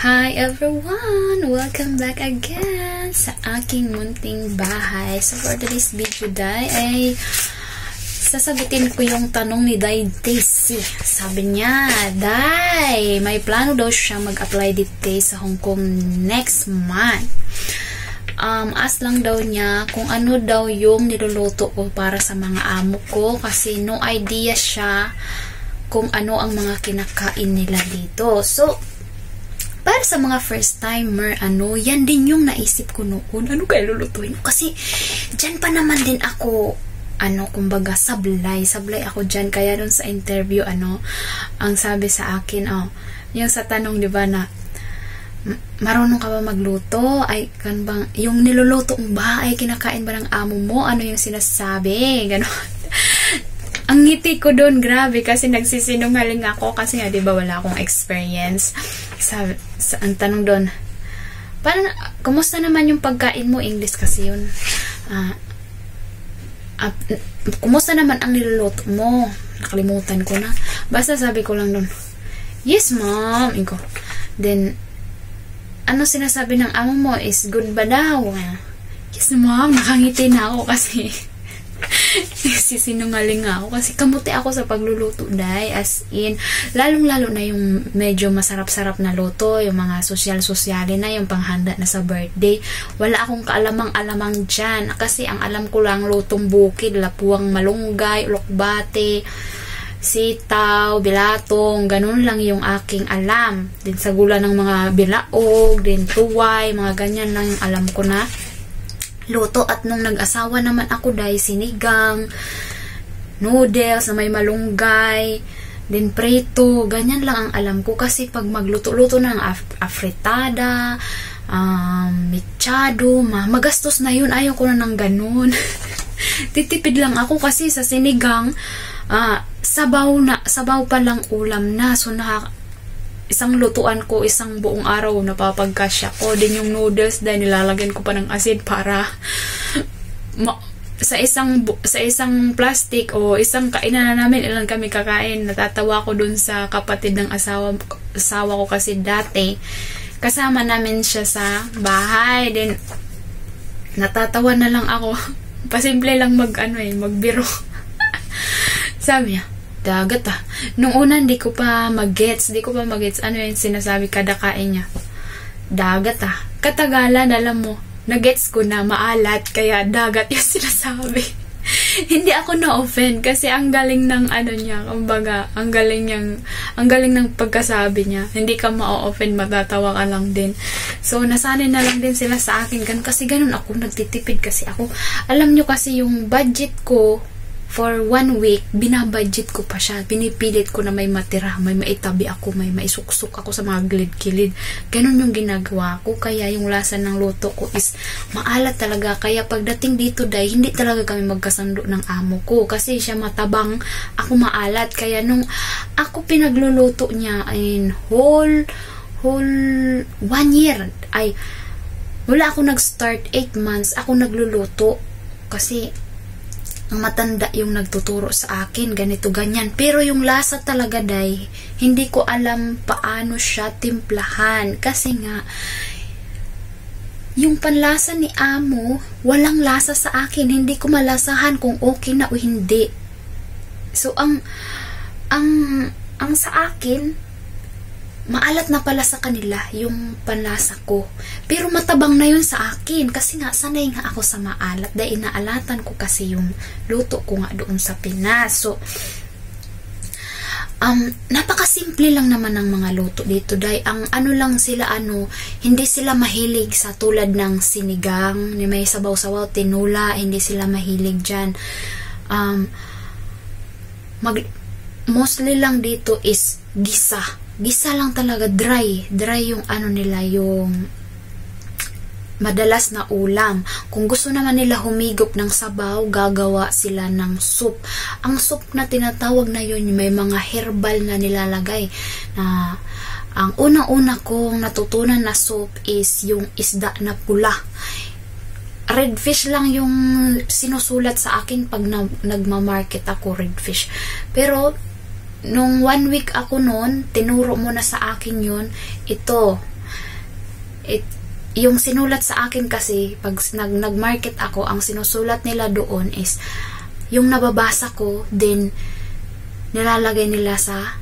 Hi everyone! Welcome back again sa aking munting bahay. So for today's video, Day, ay sasagutin ko yung tanong ni Day Daisy. Sabi niya, Day, may plano daw siya mag-apply dito sa Hong Kong next month. Ask lang daw niya kung ano daw yung niluluto ko para sa mga amo ko kasi no idea siya kung ano ang mga kinakain nila dito. So, para sa mga first timer, yan din yung naisip ko noon. Ano kaya lulutuin? Kasi, dyan pa naman din ako, kumbaga, sablay ako dyan. Kaya dun sa interview, ang sabi sa akin, yung sa tanong, di ba, na, marunong ka ba magluto? Ay, kan bang, yung niluluto mo ba? Ay, kinakain ba ng amo mo? Ano yung sinasabi? Ganon. Ang ngiti ko doon, grabe, kasi nagsisinungaling ako kasi nga, di ba, wala akong experience. Ang tanong doon, kumusta naman yung pagkain mo? English kasi yun. Kumusta naman ang niluluto mo? Nakalimutan ko na. Basta sabi ko lang doon, yes, ma'am. Iko. Then, ano sinasabi ng amo mo is good ba daw? Yes, ma'am. Nakangiti na ako kasi sisinungaling ako kasi kamuti ako sa pagluluto, Day, as in lalong-lalo na yung medyo masarap-sarap na luto, yung mga sosyal-sosyali na, yung panghanda na sa birthday. Wala akong kaalamang-alamang dyan kasi ang alam ko lang lutong bukid, lapuang malunggay, ulokbate, sitaw, bilatong, ganun lang yung aking alam. Din sa gula ng mga bilaog, din tuway, mga ganyan lang yung alam ko na luto. At nung nag-asawa naman ako, Day, sinigang, noodles na may malunggay, din prito, ganyan lang ang alam ko. Kasi pag magluto-luto ng afritada, mechado, magastos na yun. Ayaw ko na ng ganun. Titipid lang ako kasi sa sinigang, sabaw pa lang ulam na. So, isang lutuan ko, isang buong araw napapagkasya ko. Din yung noodles, dahil nilalagyan ko pa ng asid para sa isang plastic o isang kainan na namin, ilan kami kakain. Natatawa ko dun sa kapatid ng asawa ko kasi dati kasama namin siya sa bahay. Then natatawa na lang ako. Pasimple lang magbiro. Sabi niya, dagat Nung una, di ko pa mag-gets ano yung sinasabi kada kain niya. Dagat Katagalan, alam mo, na-gets ko na maalat, kaya dagat yung sinasabi. Hindi ako na-offend kasi ang galing ng niya, kumbaga, ang galing ng pagkasabi niya. Hindi ka ma-offend, matatawa ka lang din. So, nasanay na lang din sila sa akin. Kasi ganun ako, nagtitipid kasi ako. Alam nyo kasi yung budget ko, for 1 week, binabudget ko pa siya. Pinipilit ko na may matira, may maitabi ako, may maisuksok ako sa mga gilid-gilid. Ganun yung ginagawa ko. Kaya yung lasa ng luto ko is maalat talaga. Kaya pagdating dito, Day, hindi talaga kami magkasundo ng amo ko. Kasi siya matabang, ako maalat. Kaya nung ako pinagluluto niya in whole 1 year, wala ako nag-start 8 months, ako nagluluto. Kasi ang matanda yung nagtuturo sa akin, ganito, ganyan. Pero yung lasa talaga, Day, hindi ko alam paano siya timplahan. Kasi nga, yung panlasa ni amo, walang lasa sa akin. Hindi ko malasahan kung okay na o hindi. So, ang sa akin, maalat na pala sa kanila yung panlasa ko. Pero matabang na yun sa akin. Kasi nga, sanay nga ako sa maalat. Dahil inaalatan ko kasi yung luto ko nga doon sa Pinas. So, napakasimple lang naman ng mga luto dito. Dahil ang lang sila, hindi sila mahilig sa tulad ng sinigang, ni may sabaw-sabaw, tinula, hindi sila mahilig dyan. Mostly lang dito is gisa lang talaga, dry yung nila, yung madalas na ulam. Kung gusto naman nila humigop ng sabaw, gagawa sila ng soup. Ang soup na tinatawag na yun, may mga herbal na nilalagay. Ang unang-una kong natutunan na soup is yung isda na pula. Redfish lang yung sinusulat sa akin pag nagmamarket ako, redfish. Pero nung 1 week ako noon, tinuro mo na sa akin yun, ito, Yung sinulat sa akin kasi, pag nag-market ako, ang sinusulat nila doon is, yung nababasa ko, then, nilalagay nila sa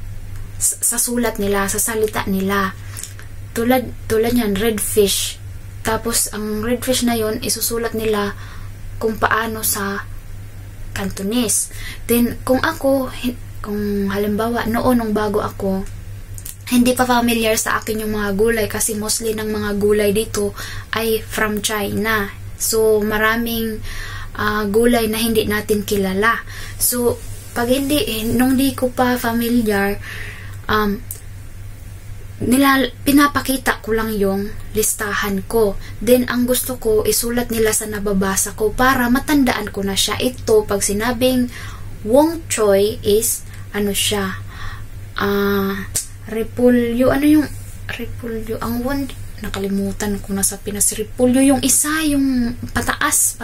sulat nila, sa salita nila. Tulad yan, red fish. Tapos, ang red fish na yon isusulat nila kung paano sa Cantonese. Then, kung halimbawa, nung bago ako, hindi pa familiar sa akin yung mga gulay kasi mostly ng mga gulay dito ay from China. So, maraming gulay na hindi natin kilala. So, nung di ko pa familiar, pinapakita ko lang yung listahan ko. Then, ang gusto ko, isulat nila sa nababasa ko para matandaan ko na siya. Ito, pag sinabing Wong Choy is, siya, repulyo, yung repulyo, nakalimutan ko na sa Pinas, repulyo, yung isa, yung pataas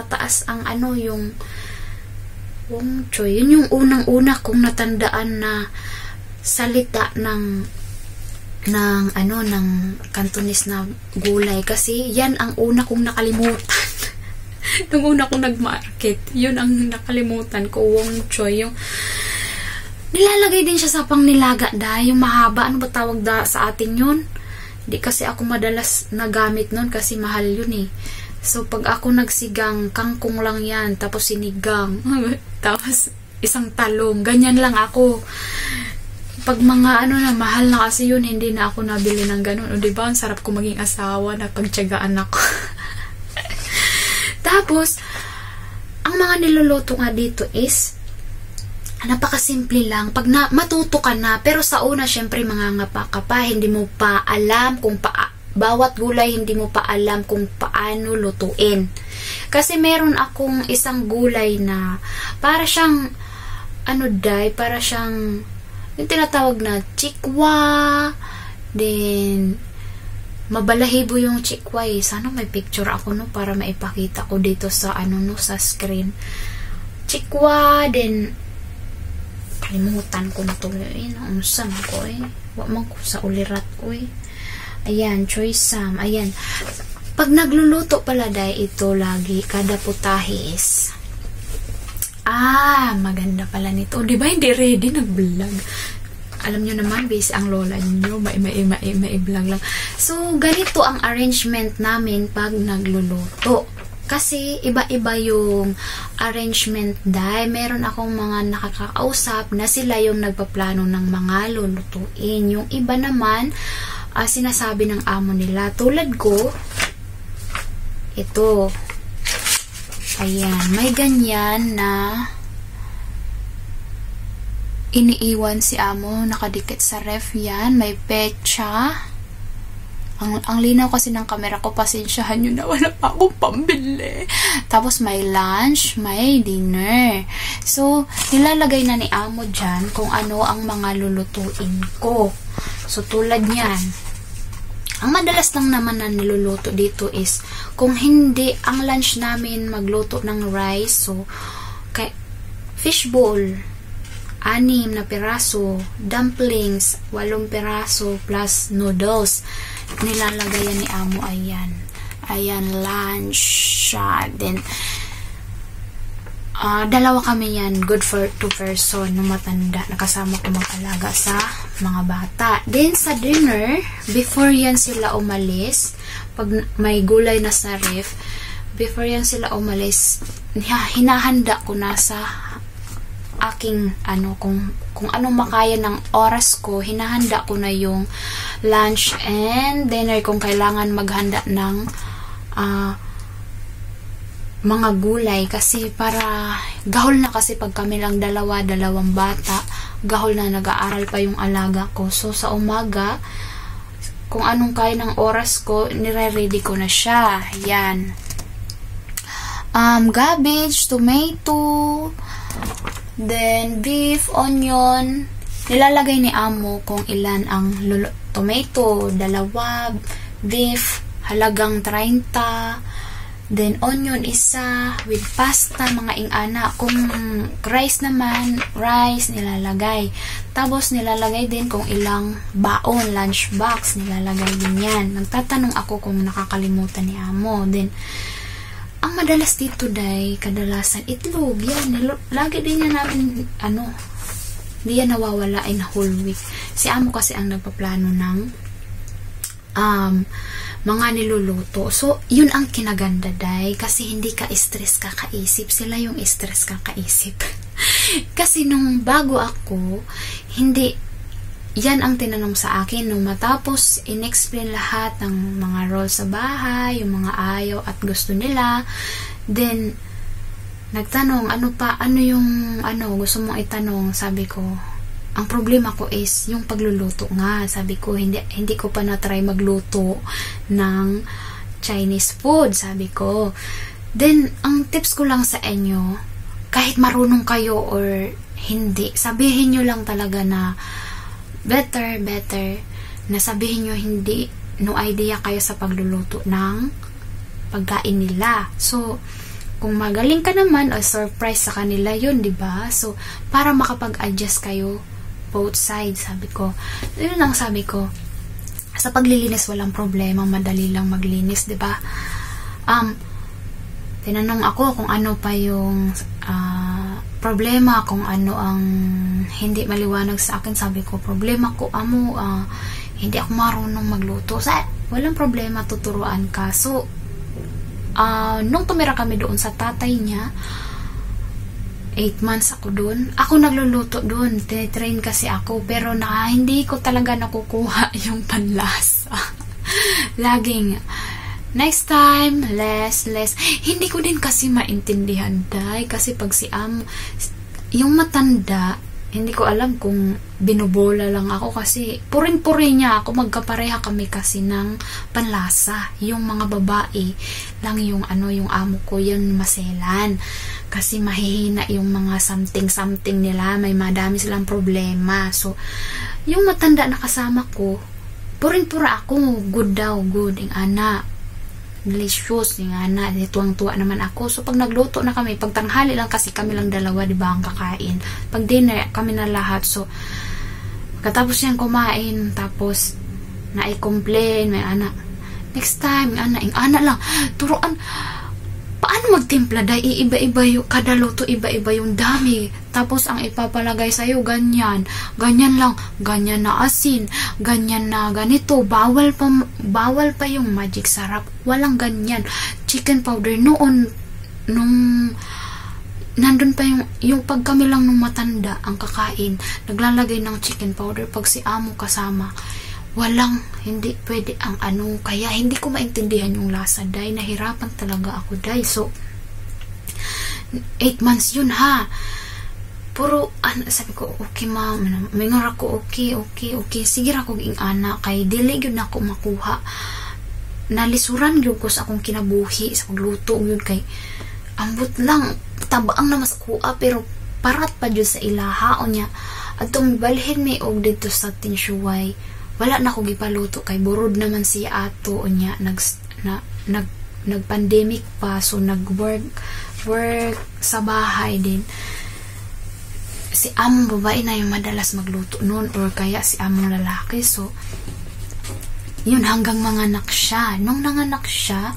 ang yung Wong Choy, yun yung unang-una kong natandaan na salita ng Cantonese na gulay kasi yan ang una kong nakalimutan. Nung una kong nag-market, yun ang nakalimutan ko, Wong Choy. Yung nilalagay din siya sa pangnilaga yung mahaba, ano ba tawag sa atin yun? Di kasi ako madalas nagamit nun kasi mahal yun eh. So pag ako nagsigang, kangkong lang yan, tapos sinigang, tapos isang talong, ganyan lang ako. Pag mga mahal na kasi yun, hindi na ako nabili ng ganun. O diba, ang sarap ko maging asawa na pagtiyagaan ako. Tapos, ang mga niluluto nga dito is, napakasimple lang. Pag matuto ka na, pero sa una, syempre, mangangapa ka pa, hindi mo pa alam kung bawat gulay, hindi mo pa alam kung paano lutuin. Kasi meron akong isang gulay na, para siyang, para siyang, yung tinatawag na chikwa, then mabalahibo yung chikwa eh. Sana may picture ako para maipakita ko dito sa sa screen. Chikwa, then kalimutan ko na to unsan ko wa man ko sa ulirat ko ayan, choy sam, ayan. Pag nagluluto pala ito lagi kada putahe is maganda pala nito. O, diba hindi ready nag-vlog? Alam nyo naman, base ang lola nyo, mai-vlog lang. So, ganito ang arrangement namin pag nagluluto. Kasi, iba-iba yung arrangement Meron akong mga nakakausap na sila yung nagpaplano ng mga lulutuin. Yung iba naman, sinasabi ng amo nila. Tulad ko, ito. Ayan, may ganyan na iniiwan si amo, nakadikit sa ref yan, may pecha. Ang linaw kasi ng camera ko, pasensyahan nyo na, wala pa akong pambili. Tapos may lunch, may dinner. So, nilalagay na ni amo dyan kung ano ang mga lulutuin ko. So, tulad yan. Ang madalas lang naman na niluluto dito is, kung hindi ang lunch namin magluto ng rice, so, fishbowl, 6 na piraso, dumplings, 8 piraso, plus noodles, nilalagayan ni amo, ayan, lunch, then, dalawa kami yan, good for 2 person, no matanda, nakasama ko mag-alaga sa mga bata. Then, sa dinner, before yan sila umalis, pag may gulay na sa ref, before yan sila umalis, hinahanda ko na sa aking, kung anong makaya ng oras ko, hinahanda ko na yung lunch and dinner kung kailangan maghanda ng, mga gulay kasi para gahol na kasi pag kami lang dalawang bata, gahol na nag-aaral pa yung alaga ko. So sa umaga, kung anong kaya ng oras ko, nire-ready ko na siya. Yan. Cabbage, tomato, then beef, onion. Nilalagay ni amo kung ilan ang tomato, 2, beef, halagang 30, Then, onion isa with pasta, mga ingana. Kung rice naman, rice nilalagay. Tapos, nilalagay din kung ilang baon, lunch box, nilalagay din yan. Nagtatanong ako kung nakakalimutan ni amo. Then, ang madalas dito, day, kadalasan, itlog. Yan, lagi din yan namin, hindi yan nawawala in whole week. Si amo kasi ang nagpaplano ng mga niluluto. So, yun ang kinaganda, day. Kasi hindi ka stress kakaisip. Sila yung stress kakaisip. Kasi nung bago ako, hindi, yan ang tinanong sa akin. Nung matapos, in-explain lahat ng mga roles sa bahay, yung mga ayaw at gusto nila. Then, nagtanong, ano yung gusto mong itanong? Sabi ko, ang problema ko is yung pagluluto nga. Sabi ko, hindi ko pa na-try magluto ng Chinese food. Sabi ko. Then, ang tips ko lang sa inyo, kahit marunong kayo or hindi, sabihin nyo lang talaga na better, na sabihin nyo hindi, no idea kayo sa pagluluto ng pagkain nila. So, kung magaling ka naman, o surprise sa kanila yun, diba? So, para makapag-adjust kayo, both sides, sabi ko. Yun lang sabi ko. Sa paglilinis, walang problema. Madali lang maglinis, diba? Tinanong ako kung ano pa yung problema, kung ano ang hindi maliwanag sa akin. Sabi ko, problema ko, amo, hindi ako marunong magluto. Walang problema, tuturuan ka. So, nung tumira kami doon sa tatay niya, 8 months ako doon. Ako nagluluto doon. Tinitrain kasi ako. Pero hindi ko talaga nakukuha yung panlasa. Laging, next time, less. Hindi ko din kasi maintindihan, day. Kasi pag yung matanda, hindi ko alam kung binubola lang ako kasi puring-puri niya ako. Magkapareha kami kasi ng panlasa. Yung mga babae lang yung yung amo ko, yan maselan. Kasi mahihina yung mga something nila. May madami silang problema. So, yung matanda na kasama ko, puring-pura ako. Good daw, good. Yung ana, delicious. Yung ana, tuwang-tuwa naman ako. So, pag nagluto na kami, pag tanghali lang kasi kami lang dalawa, di ba, ang kakain. Pag dinner, kami na lahat. So, katapos niyang kumain, tapos, na-i-complain, may ana. Next time, yung ana lang, turuan, paano magtimpla, dahil iba-iba yung kada luto, iba-iba yung dami. Tapos ang ipapalagay sa'yo, ganyan lang, ganyan na asin, ganyan na ganito, bawal pa yung magic sarap, walang ganyan. Chicken powder noon, nung nandun pa yung pag kami lang nung matanda ang kakain, naglalagay ng chicken powder pag si amo kasama. Hindi pwede ang kaya hindi ko maintindihan yung lasa, day. Nahirapan talaga ako, day. So, 8 months yun, ha. Puro, sabi ko, okay, ma'am. Mingar ako, okay. Sige ra ko ging anak, kay dili yun ako makuha. Nalisuran yun ko sa akong kinabuhi, sa pagluto yun, kay ambot lang, tabaang na mas kuha, pero parat pa dyan sa ilaha, o niya. At balhin may og dito sa tinsyuway. Wala na ko gipaluto kay burod naman si ato niya nag-pandemic pa, so nag-work sa bahay din. Si among babae na yung madalas magluto noon, or kaya si among lalaki. So yun, hanggang manganak siya. Nung nanganak siya,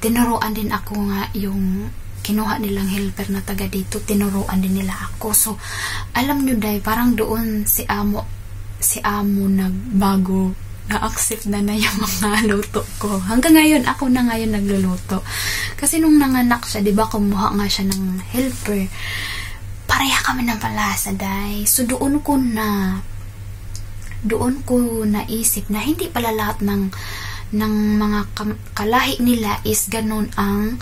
tinuruan din ako nga yung kinuha nilang helper na taga dito, tinuruan din nila ako. So alam nyo, day, parang doon si amo nagbago, na-accept na yung mga luto ko. Hanggang ngayon, ako na ngayon nagluluto. Kasi nung nanganak siya, diba, kumuha nga siya ng helper. Pareha kami ng palasa, day. So, doon ko naisip na hindi pala lahat ng mga kalahi nila is ganun ang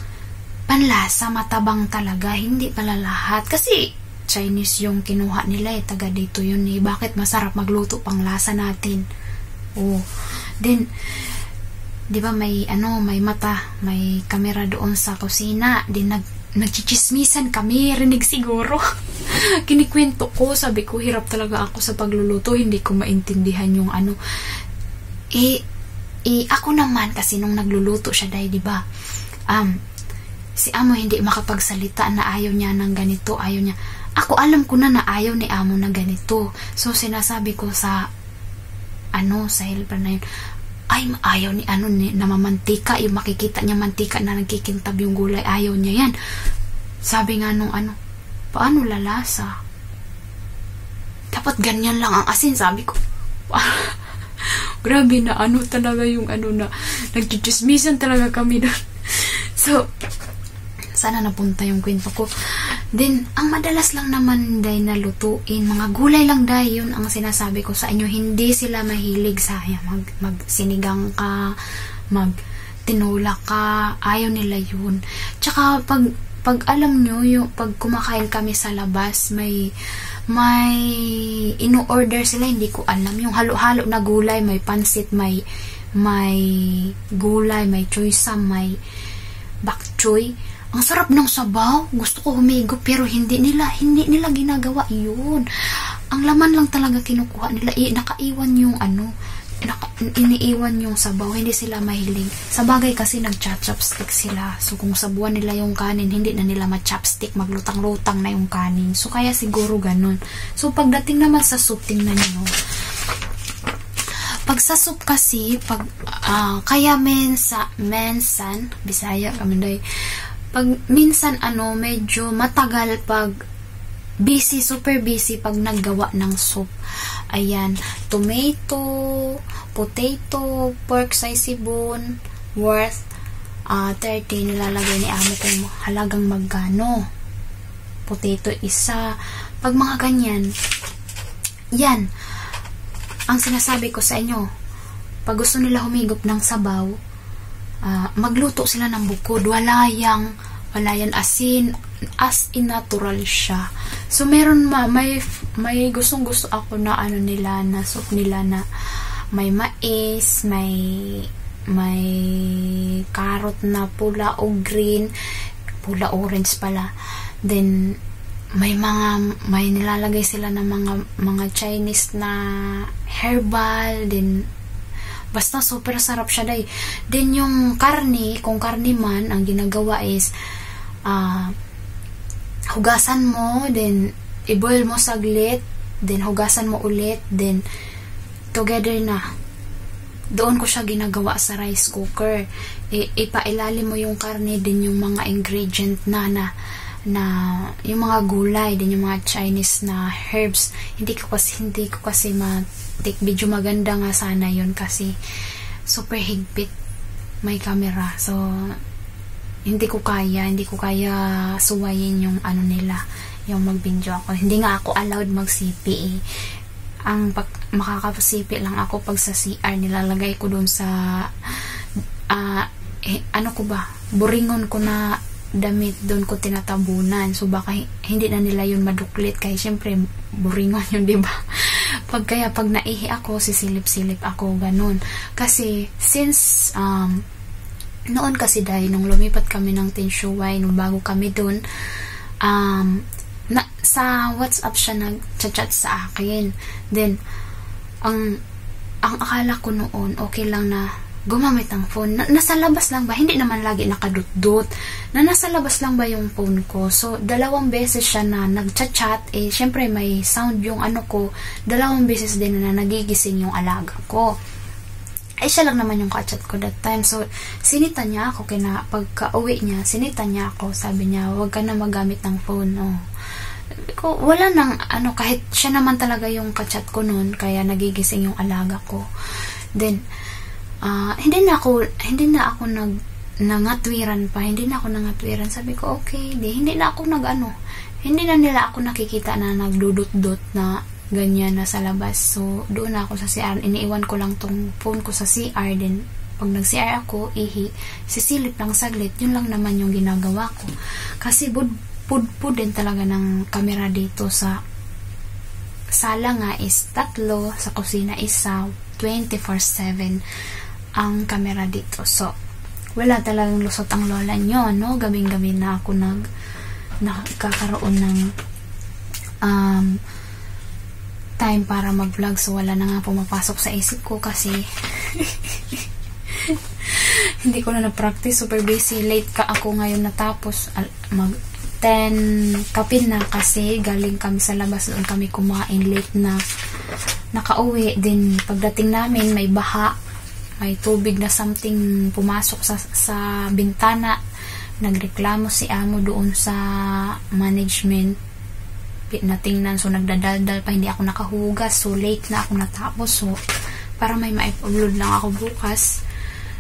panlasa, matabang talaga. Hindi pala lahat. Kasi, Chinese yung kinuha nila, taga dito yun, bakit masarap magluto pang lasa natin. Then di ba may mata, may kamera doon sa kusina, din nagchichismisan kami, rinig siguro. Kinikwento ko, sabi ko, hirap talaga ako sa pagluluto, hindi ko maintindihan yung ako naman kasi nung nagluluto siya dahil, di ba? Si amo hindi makapagsalita na ayaw niya ng ganito, ayaw niya. Ako alam ko na ayaw ni amo na ganito. So sinasabi ko sa sa helper na yun, ay ayaw ni na mamantika, yung makikita niya mantika na nagkikintab yung gulay, ayaw niya yan. Sabi nga nung paano lalasa? Dapat ganyan lang ang asin, sabi ko. Grabe na talaga yung na nagchichismisan talaga kami doon. So sana napunta yung kwento ko. Then ang madalas lang naman dahil nalutuin mga gulay lang dahil yun ang sinasabi ko sa inyo. Hindi sila mahilig sa magsinigang ka, magtinula ka, ayaw nila yun. Tsaka pag alam nyo yung pag kumakain kami sa labas, may ino-order sila, hindi ko alam yung halo-halo na gulay, may pansit, may gulay, may choysam, may bok choy. Ang sarap ng sabaw, gusto ko humigo, pero hindi nila ginagawa yun. Ang laman lang talaga kinukuha nila, nakaiwan yung iniiwan yung sabaw, hindi sila mahilig. Sa bagay kasi nag-chopstick sila. So kung sabuan nila yung kanin, hindi na nila ma-chopstick, maglutang-lutang na yung kanin. So kaya siguro ganun. So pagdating naman sa soup, tingnan nyo. Pag sa soup kasi, kaya mensan, Bisaya kami dahil, pag minsan medyo matagal pag busy, super busy pag naggawa ng soup. Ayan, tomato, potato, pork sisebone, worth 30 nilalagay ni amo kung halagang magkano. Potato isa. Pag mga ganyan, yan ang sinasabi ko sa inyo. Pag gusto nila humigop ng sabaw, magluto sila ng bukod. Wala yan asin, as in natural siya. So meron may gustong-gusto ako na nila na soup nila na may mais, may carrot na pula o green, pula orange pala. Then may nilalagay sila ng mga Chinese na herbal, then basta super sarap siya dahil. Then yung karne, kung karne man, ang ginagawa is hugasan mo, then i-boil mo saglit, then hugasan mo ulit, then together na. Doon ko siya ginagawa sa rice cooker. Ipailalim mo yung karne, din yung mga ingredient na yung mga gulay, din yung mga Chinese na herbs. Hindi ko kasi take video. Maganda nga sana yun kasi super higpit, may camera. So hindi ko kaya suwayin yung nila, yung mag-video ako. Hindi nga ako allowed mag-CP Ang makakasipi lang ako pag sa CR, nilalagay ko doon sa buringon ko na damit, doon ko tinatabunan. So baka hindi na nila yun maduklit, kaya syempre buringon yun, diba? Pag naihi ako, sisilip-silip ako, ganun. Kasi since noon kasi dahil nung lumipat kami ng Tinshuway, nung bago kami doon, sa WhatsApp siya nag-chat sa akin. Then ang akala ko noon okay lang na gumamit ng phone. Nasa labas lang ba? Hindi naman lagi nakadut-dut. Nasa labas lang ba yung phone ko? So 2 beses siya na nag-chat. Syempre may sound yung ko. 2 beses din na nagigising yung alaga ko. Siya lang naman yung ka-chat ko that time. So sinita niya ako, pagka-uwi niya, sinita niya ako. Sabi niya, huwag ka na magamit ng phone. Wala nang kahit siya naman talaga yung ka-chat ko noon, kaya nagigising yung alaga ko. Then hindi na ako nangatwiran pa. Sabi ko, okay, hindi na ako hindi na nila ako nakikita na nagdudut-dut na ganyan na sa labas. So doon ako sa CR, iniiwan ko lang tong phone ko sa CR. Then pag nag-CR ako, sisilip lang saglit. Yun lang naman yung ginagawa ko. Kasi pud din talaga ng camera dito. Sa sala nga is 3, sa kusina is 24/7 ang camera dito. So wala talagang lusot ang lola nyo, gabing-gabi na ako nagkakaroon ng time para mag-vlog. So wala na nga pumapasok sa isip ko kasi Hindi ko na na-practice. Super busy. Late ka ako ngayon natapos. Mag 10 kapin na kasi galing kami sa labas. Doon kami kumain. Late na nakauwi. Then pagdating namin may baha. May tubig na something pumasok sa bintana. Nagreklamo si amo doon sa management. Natingnan. So nagdadaldal pa. Hindi ako nakahugas. So late na ako natapos. So para may ma-upload lang ako bukas.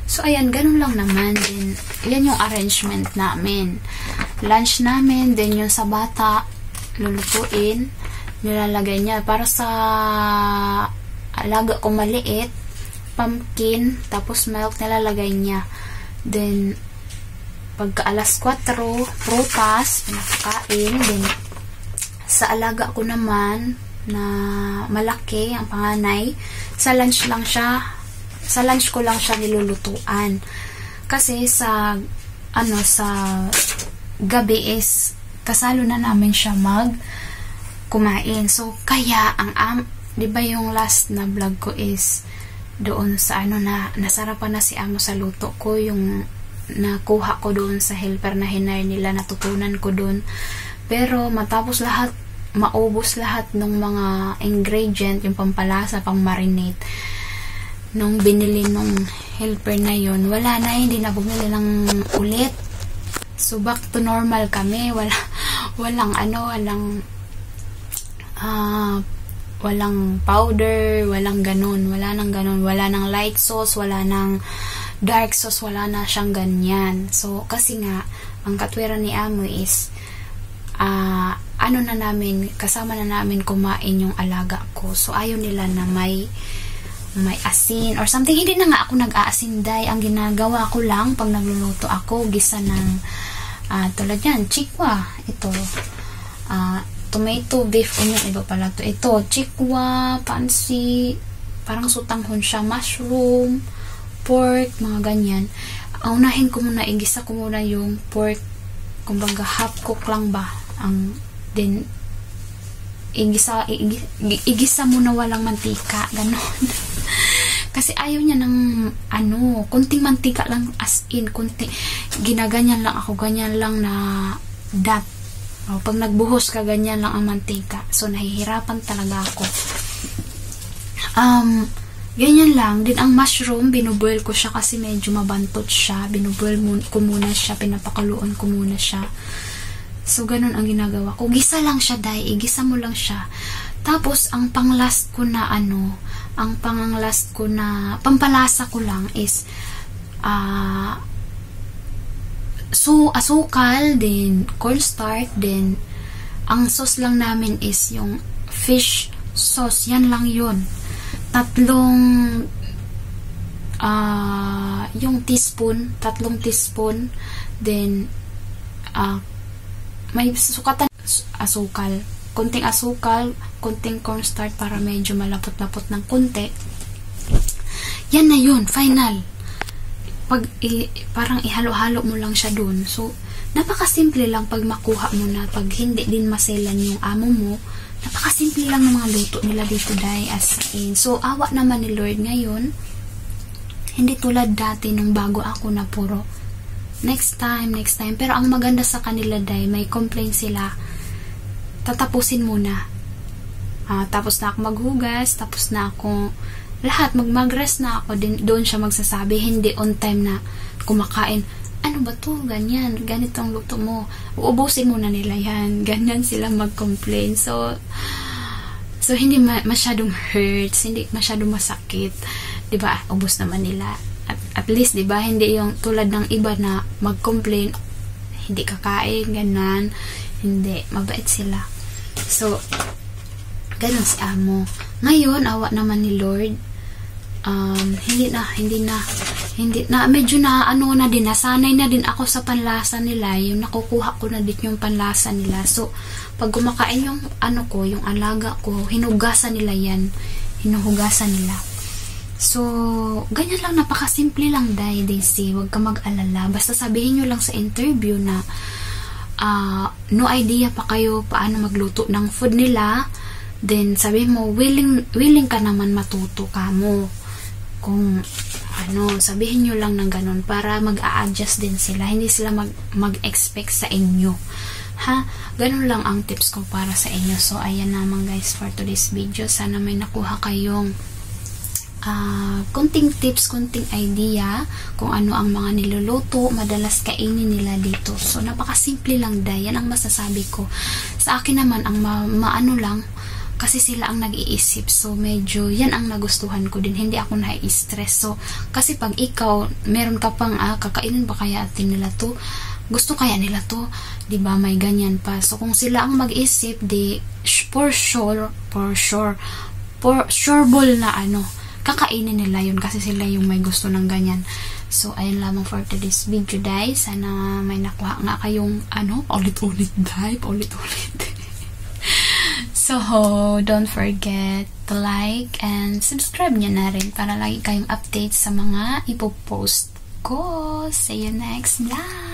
So, ayan, ganun lang naman. Then, yan yung arrangement namin. Lunch namin, then yung sa bata, lulutuin, nilalagay niya. Para sa alaga ko maliit, pumpkin, tapos milk, nilalagay niya. Then, pagka alas 4, prutas, pinakakain. Then, sa alaga ko naman, na malaki, ang panganay, sa lunch lang siya, sa lunch ko lang siya nilulutuan. Kasi sa sa gabi is kasalo na namin siya kumain. So kaya di ba yung last na vlog ko is doon sa na nasarapan na si amo sa luto ko, yung nakuha ko doon sa helper na hinire nila, natutunan ko doon. Pero matapos maubos lahat ng mga ingredient, yung pampalasa, pang marinate, nung binili nung helper na yon, wala na, hindi na bumili ng ulit. So back to normal kami. Walang powder, walang ganun, wala nang light sauce, wala nang dark sauce, wala na siyang ganyan. So kasi nga ang katwiran ni amo is kasama na namin kumain yung alaga ko. So ayaw nila na may asin or something. Hindi na nga ako nag-aasin, day. Ang ginagawa ko lang pag nagluluto ako, gisa ng tulad yan, chikwa, ito tomato, beef, onion, iba pala to. Ito, chikwa, pansi, parang sutanghon siya, mushroom, pork, mga ganyan. Unahin ko muna, igisa ko muna yung pork, kumbaga half cook lang ba, then igisa muna walang mantika, ganon. Kasi ayaw niya ng kunting mantika lang, as in kunting, ginaganyan lang ako, ganyan lang na dot. Pag nagbuhos ka, ganyan lang ang mantika. So nahihirapan talaga ako. Ganyan lang. Din ang mushroom, binuboil ko siya kasi medyo mabantot siya. Binuboil ko muna siya, pinapakaluan ko muna siya. So ganun ang ginagawa ko. Gisa lang siya, day. Igisa mo lang siya. Tapos ang panglast ko na pampalasa ko lang is asukal, then cornstarch, then ang sauce lang namin is yung fish sauce. Yan lang yun. Yung tatlong teaspoon, then may sukatan asukal, konting asukal, konting cornstarch para medyo malapot-lapot ng konti. Yan na yun, final. Parang ihalo-halo mo lang siya dun. So napakasimple lang pag makuha mo na, pag hindi din maselan yung amo mo. Napakasimple lang ng mga luto nila dito, day, as in. So awa naman ni Lord ngayon, hindi tulad dati nung bago ako na puro next time. Pero ang maganda sa kanila, day, may complain sila, tatapusin muna. Tapos na ako maghugas, tapos na ako lahat, mag-rest na ako, doon siya magsasabi, hindi on time na kumakain. Ano ba to? Ganyan, ganitong luto mo. Uubusin muna nila yan. Ganyan sila mag-complain. So hindi masyadong hurts, hindi masyadong masakit. Diba? Ubus naman nila. At least, diba, hindi yung tulad ng iba na mag-complain, hindi kakain, ganun. Hindi, mabait sila. So, ganun si amo. Ngayon, awa naman ni Lord, hindi na, medyo na, nasanay na din ako sa panlasa nila, yung nakukuha ko na din yung panlasa nila. So, pag kumakain yung, yung alaga ko, hinugasan nila yan, hinuhugasan nila. So, ganyan lang, napakasimple lang, Daisy, wag ka mag-alala, basta sabihin nyo lang sa interview na, no idea pa kayo paano magluto ng food nila, then sabihin mo, willing ka naman matuto ka mo. Kung sabihin nyo lang ng ganun para mag-a-adjust din sila. Hindi sila mag-expect sa inyo. Ha? Ganun lang ang tips ko para sa inyo. So, ayan naman guys for today's video. Sana may nakuha kayong kunting tips, kunting idea kung ano ang mga niluluto, madalas kainin nila dito. So, napakasimple lang dahil. Yan ang masasabi ko. Sa akin naman, ang maano lang, kasi sila ang nag-iisip. So, medyo, yan ang nagustuhan ko din. Hindi ako na-stress. So, kasi pag ikaw, meron ka pang, kakainin ba kaya atin nila to? Gusto kaya nila to? Diba, may ganyan pa. So, kung sila ang mag-isip, for sure na kakainin nila yun kasi sila yung may gusto ng ganyan. So, ayun lamang for today's video, guys. Sana may nakuha nga kayong, paulit-ulit, paulit-ulit. So, don't forget to like and subscribe nyo na rin para lagi kayong update sa mga ipopost ko. See you next vlog!